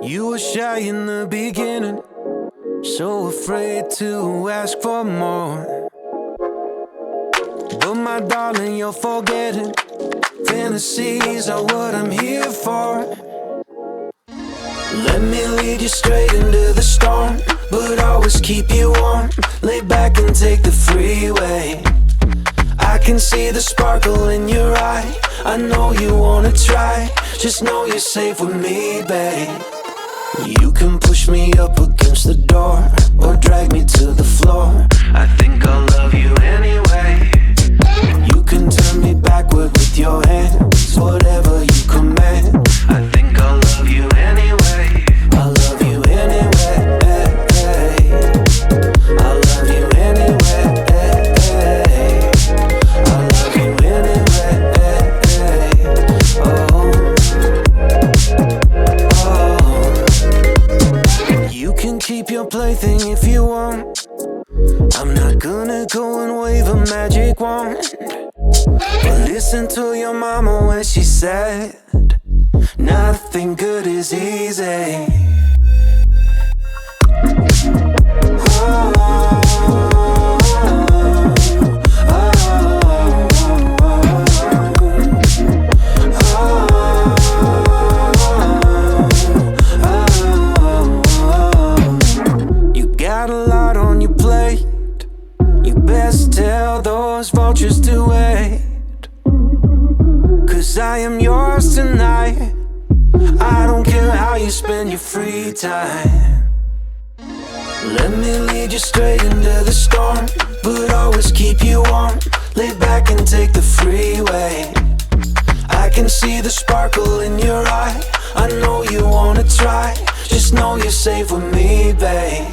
You were shy in the beginning, so afraid to ask for more. But my darling, you're forgetting fantasies are what I'm here for. Let me lead you straight into the storm, but always keep you warm. Lay back and take the freeway. I can see the sparkle in your eye. I know you wanna try. Just know you're safe with me, babe. You can push me up against the door or drag me to the floor. I think I'll love you anyway. You can turn me backward with your hands, whatever you command. I think I'll love you anyway. I'll love you anyway. I'll love you anyway. I'll love you anyway. You can keep your plaything if you want. I'm not gonna go and wave a magic wand. But listen to your mama when she said nothing good is easy. You got a lot on your plate. You best tell those vultures to wait. 'Cause I am yours tonight. I don't care how you spend your free time. Let me lead you straight into the storm, but always keep you warm. Lay back and take the freeway. I can see the sparkle in your eye. I know you wanna try. Just know you're safe with me, babe.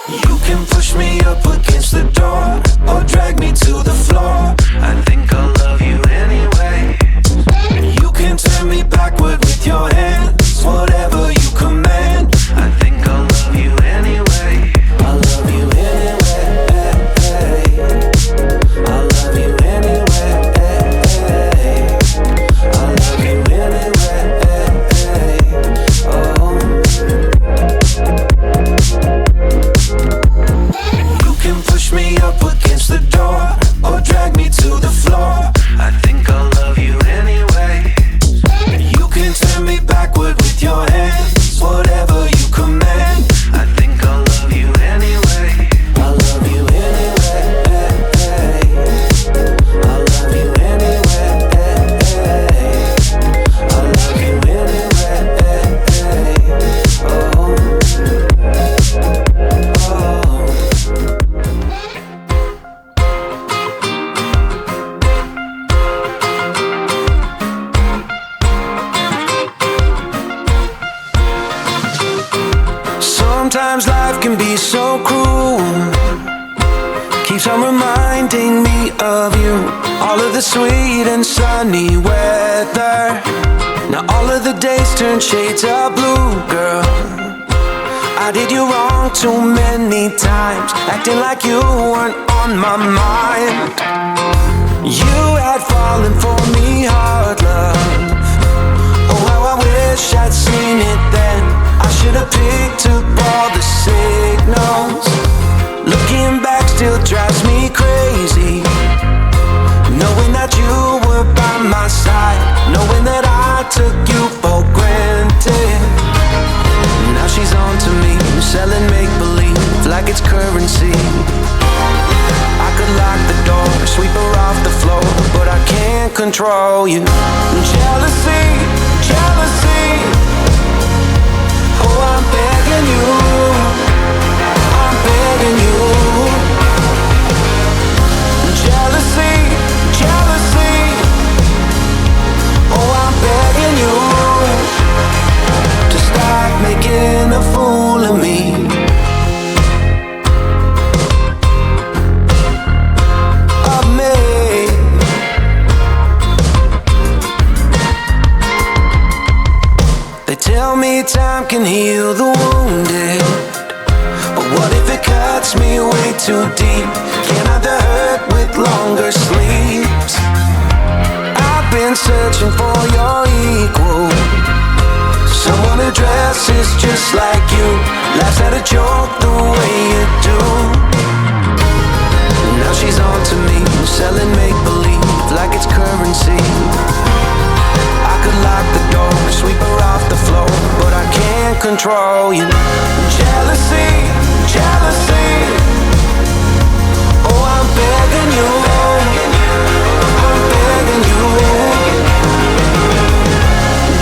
You can push me up against the door or drag me to the floor. I think I'll love you anyway. You can turn me backward with your hands, whatever you command. I think I'll love you anyway. I'll love you anyway. I'll love you anyway. I'll love you anyway. Oh. You can push me up against the door or drag me to the floor. I think I'll love you anyway. You can turn me backward with your hands, whatever you command. I think I'll love you anyway. I'll love you anyway. I'll love you anyway. I'll love you anyway. Oh. Sometimes life can be so cruel. Keeps on reminding me of you. All of the sweet and sunny weather. Now all of the days turn shades of blue, girl. I did you wrong too many times, acting like you weren't on my mind. You had fallen for me hard, love. Oh, how I wish I'd seen it then. I should have picked up all the signals. Looking back still drives me crazy, knowing that you were by my side, knowing that I took you for granted. Now she's on to me, selling make-believe like it's currency. I could lock the door, sweep her off the floor, but I can't control you. Jealousy, jealousy. Oh, I'm begging you, I'm begging you. Jealousy, jealousy. Oh, I'm begging you to stop making a fool of me. Of me. They tell me time can heal the wounded, but what if it cuts me way too deep? Can I the hurt with longer sleeps? I've been searching for your equal, Someone who dresses just like you, laughs at a joke the way you do. Now she's on to me, selling make-believe like it's currency. I could lock the door, sweep her off the floor, but I can't control you. Jealousy, jealousy. Oh, I'm begging you, I'm begging you.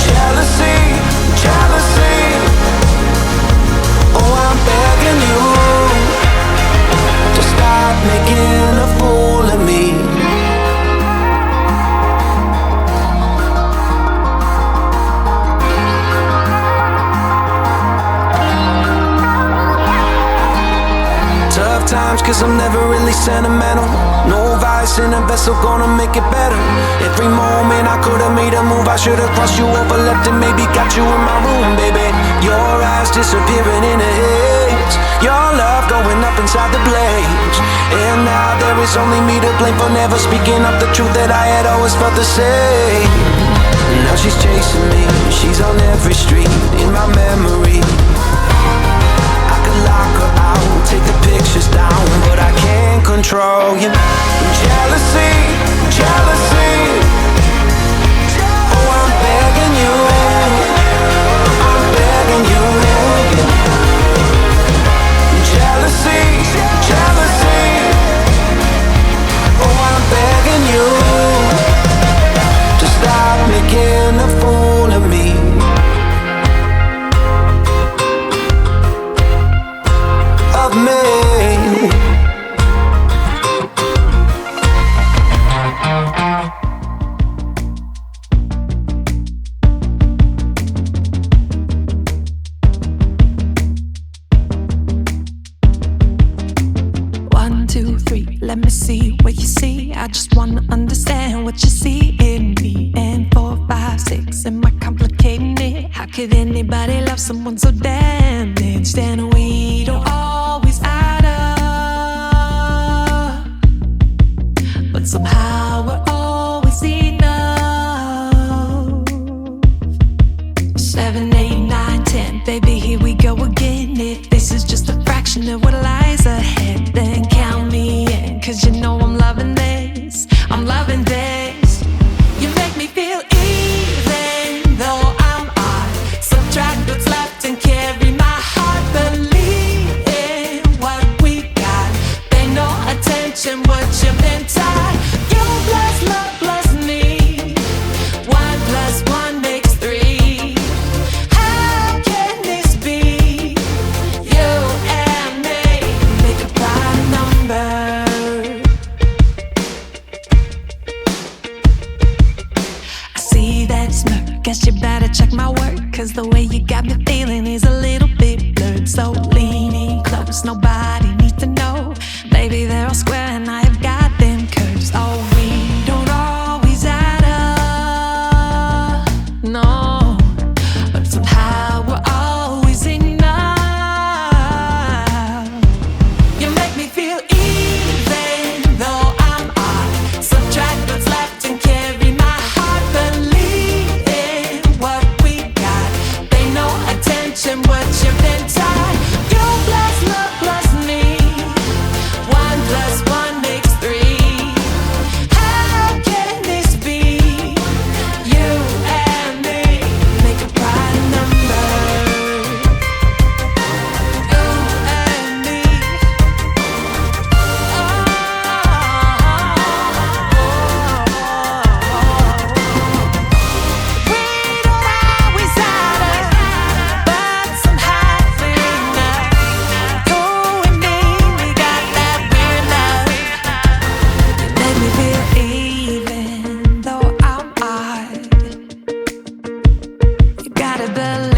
Jealousy, jealousy. Oh, I'm begging you to stop making a fool of me. Tough times, cause I'm never really sentimental. No vice in a vessel, gonna make it better. Every moment I could've made a move, I should've crossed you over, left and maybe got you in my room, baby. Your eyes disappearing in a haze, your love going up inside the blaze. And now there is only me to blame for never speaking up the truth that I had always felt the same. Now she's chasing me, she's on every street in my memory. I could lock her out, take the pictures down, but I can't control you. Jealousy, jealousy. Oh, I'm begging you, I'm begging you. Jealousy, jealousy. Oh, I'm begging you to stop making a fool of me. Of me. One, two, three, let me see what you see. I just wanna understand what you see in me. And 4, 5, 6, am I complicating it? How could anybody love someone so damaged? And we don't always add up, but somehow we're always enough. 7, 8, 9, 10, baby, here we go again. If this is just a fraction of what lies ahead, then count me in, cause you know I'm loving this, I'm loving this. You make me feel even though I'm odd. Subtract what's left and carry my heart. Believe in what we got. Pay no attention what you've been taught. You plus love plus me. 1 plus 1 makes 3. How can this be? You and me make a prime number. I see that smirk, guess you better check my work, cause the way you got me feeling is a little bit blurred. So leaning close, nobody needs to know. Baby, they're all square and I have got them curves. Oh, we don't always add up, no, but somehow we're always enough. You make me feel even though I'm odd. Subtract what's left and carry my heart. Believe in what we got. Pay no attention what you've been taught. You plus love plus me. 1 plus 1 makes 3. How can this be? You and me make a prime number. You and me. We don't always add up, but somehow we know. You and me, we got that weird love. You make me feel even though I'm odd. You gotta believe